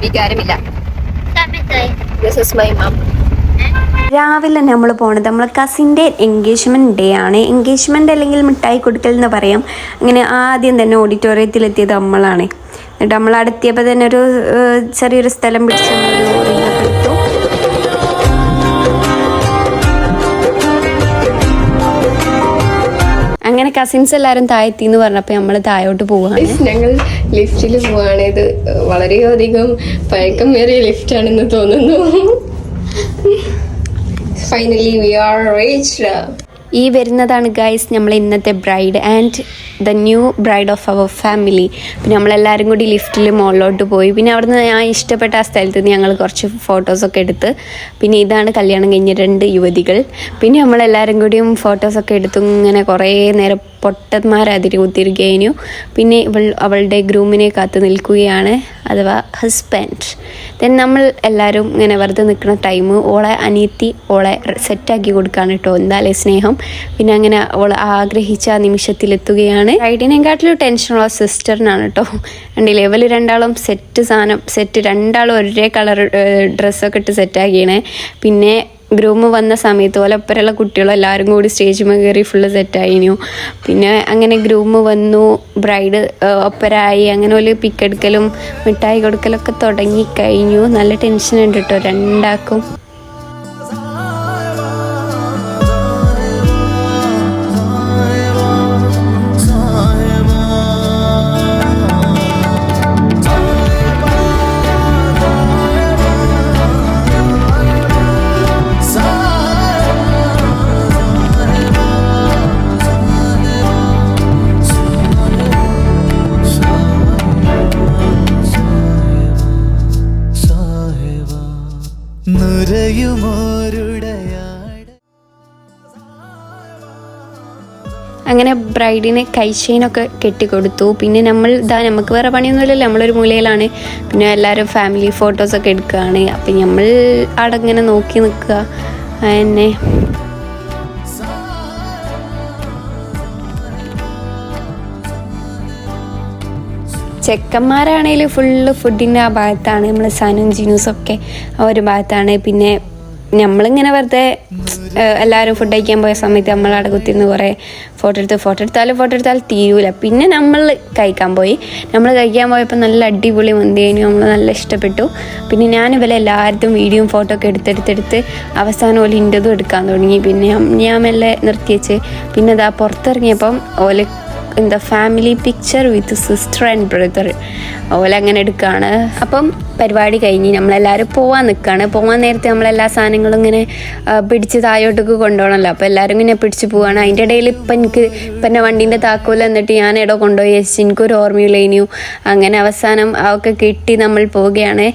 വികാരമില്ല. This is my mom. രാവിലെ നമ്മൾ പോണത് നമ്മളെ കസിൻ്റെ എൻഗേജ്മെൻറ്റ് ഡേ ആണ്. എൻഗേജ്മെൻറ്റ് അല്ലെങ്കിൽ മിഠായി കൊടുക്കൽ എന്ന് പറയാം. അങ്ങനെ ആദ്യം തന്നെ ഓഡിറ്റോറിയത്തിലെത്തിയത് നമ്മളാണ്. എന്നിട്ട് നമ്മൾ അടുത്തിയപ്പോൾ തന്നെ ഒരു ചെറിയൊരു സ്ഥലം പിടിച്ച് എടുത്തു. അങ്ങനെ കസിൻസ് എല്ലാവരും താഴെത്തിന്ന് പറഞ്ഞപ്പോൾ നമ്മൾ താഴോട്ട് പോവുകയാണ്. ഞങ്ങൾ ലിഫ്റ്റിൽ പോവാണ്. ഇത് വളരെയധികം പഴക്കമേറിയ ലിഫ്റ്റാണെന്ന് തോന്നുന്നു. Finally we are reached. ഈ വരുന്നതാണ് ഗൈസ് നമ്മൾ ഇന്നത്തെ bride and the new bride of our family. പിന്നെ നമ്മളെല്ലാവരും കൂടി ലിഫ്റ്റിൽ മുകളിലോട്ട് പോയി. പിന്നെ അവിടുന്ന് ഞാൻ ഇഷ്ടപ്പെട്ട ആ സ്ഥലത്ത് നിന്ന് ഞങ്ങൾ കുറച്ച് ഫോട്ടോസൊക്കെ എടുത്ത്. പിന്നെ ഇതാണ് കല്യാണം കഴിഞ്ഞ 2 യുവതികൾ. പിന്നെ നമ്മളെല്ലാവരും കൂടിയും ഫോട്ടോസൊക്കെ എടുത്തു ഇങ്ങനെ കുറേ നേരം പൊട്ടന്മാരതിരി കുത്തിരിക്കുകയായിരുന്നു. പിന്നെ അവളുടെ ഗ്രൂമിനെ കാത്ത് നിൽക്കുകയാണ്, അഥവാ ഹസ്ബൻഡ്. ദെൻ നമ്മൾ എല്ലാവരും ഇങ്ങനെ വെറുതെ നിൽക്കുന്ന ടൈം ഓളെ അനിയത്തി ഓളെ സെറ്റാക്കി കൊടുക്കുകയാണ് കേട്ടോ. എന്തായാലും സ്നേഹം. പിന്നെ അങ്ങനെ ഓൾ ആഗ്രഹിച്ച ആ നിമിഷത്തിലെത്തുകയാണ്. ബ്രൈഡിനെക്കാട്ടിലും ടെൻഷനുള്ള സിസ്റ്ററിനാണ് കേട്ടോ. കണ്ടില്ലേ, ഇവർ രണ്ടാളും സെറ്റ് രണ്ടാളും ഒരേ കളർ ഡ്രസ്സൊക്കെ ഇട്ട് സെറ്റാക്കിയാണ്. പിന്നെ ഗ്രൂം വന്ന സമയത്ത് പോലെ ഒപ്പരമുള്ള കുട്ടികളും എല്ലാവരും കൂടി സ്റ്റേജിൽ കയറി ഫുള്ള് സെറ്റായിരുന്നു. പിന്നെ അങ്ങനെ ഗ്രൂം വന്നു, ബ്രൈഡ് ഒപ്പരായി. അങ്ങനെ ഒരു പിക്കെടുക്കലും മിഠായി കൊടുക്കലൊക്കെ തുടങ്ങിക്കഴിഞ്ഞു. നല്ല ടെൻഷൻ ഉണ്ട് കേട്ടോ രണ്ടാക്കും. അങ്ങനെ ബ്രൈഡിന് കൈച്ചെയിനൊക്കെ കെട്ടിക്കൊടുത്തു. പിന്നെ നമുക്ക് വേറെ പണിയൊന്നുമില്ലല്ലോ, നമ്മളൊരു മൂലയിലാണ്. പിന്നെ എല്ലാവരും ഫാമിലി ഫോട്ടോസൊക്കെ എടുക്കുകയാണ്. അപ്പം നമ്മൾ അവിടെ ഇങ്ങനെ നോക്കി നിൽക്കുക എന്നെ. ചെക്കന്മാരാണെങ്കിൽ ഫുള്ള് ഫുഡിൻ്റെ ആ ഭാഗത്താണ്. നമ്മൾ സനും ജിനൂസൊക്കെ ആ ഒരു ഭാഗത്താണ്. പിന്നെ നമ്മളിങ്ങനെ വെറുതെ എല്ലാവരും ഫുഡ് കഴിക്കാൻ പോയ സമയത്ത് നമ്മളവിടെ കുത്തിരുന്ന് കുറേ ഫോട്ടോ എടുത്താലും തീരൂല. പിന്നെ നമ്മൾ കഴിക്കാൻ പോയപ്പോൾ നല്ല അടിപൊളി മന്തിയായിരുന്നു. നമ്മൾ നല്ല ഇഷ്ടപ്പെട്ടു. പിന്നെ ഞാൻ എല്ലാവരും വീഡിയോയും ഫോട്ടോ ഒക്കെ എടുത്തെടുത്ത് അവസാനം ഓല് ഇൻ്റെതും എടുക്കാൻ തുടങ്ങി. പിന്നെ ഞാൻ മെല്ലെ നിർത്തിവെച്ച് പിന്നെ അതാ പുറത്തിറങ്ങിയപ്പം ഓല് family picture with sister and brother അങ്ങനെ എടുക്കുകയാണ്. അപ്പം പരിപാടി കഴിഞ്ഞ് നമ്മളെല്ലാവരും പോകാൻ നിൽക്കുകയാണ്. പോകാൻ നേരത്തെ നമ്മളെല്ലാ സാധനങ്ങളും ഇങ്ങനെ പിടിച്ച് താഴോട്ടേക്ക് കൊണ്ടുപോകണമല്ലോ. അപ്പോൾ എല്ലാവരും ഇങ്ങനെ പിടിച്ച് പോവുകയാണ്. അതിൻ്റെ ഇടയിൽ ഇപ്പം എൻ്റെ വണ്ടീൻ്റെ താക്കോൽ എന്നിട്ട് ഞാൻ എവിടെ കൊണ്ടുപോയി വെച്ച് എനിക്കൊരു ഓർമ്മയില്ലേനു. അങ്ങനെ അവസാനം അതൊക്കെ കിട്ടി നമ്മൾ പോവുകയാണ്.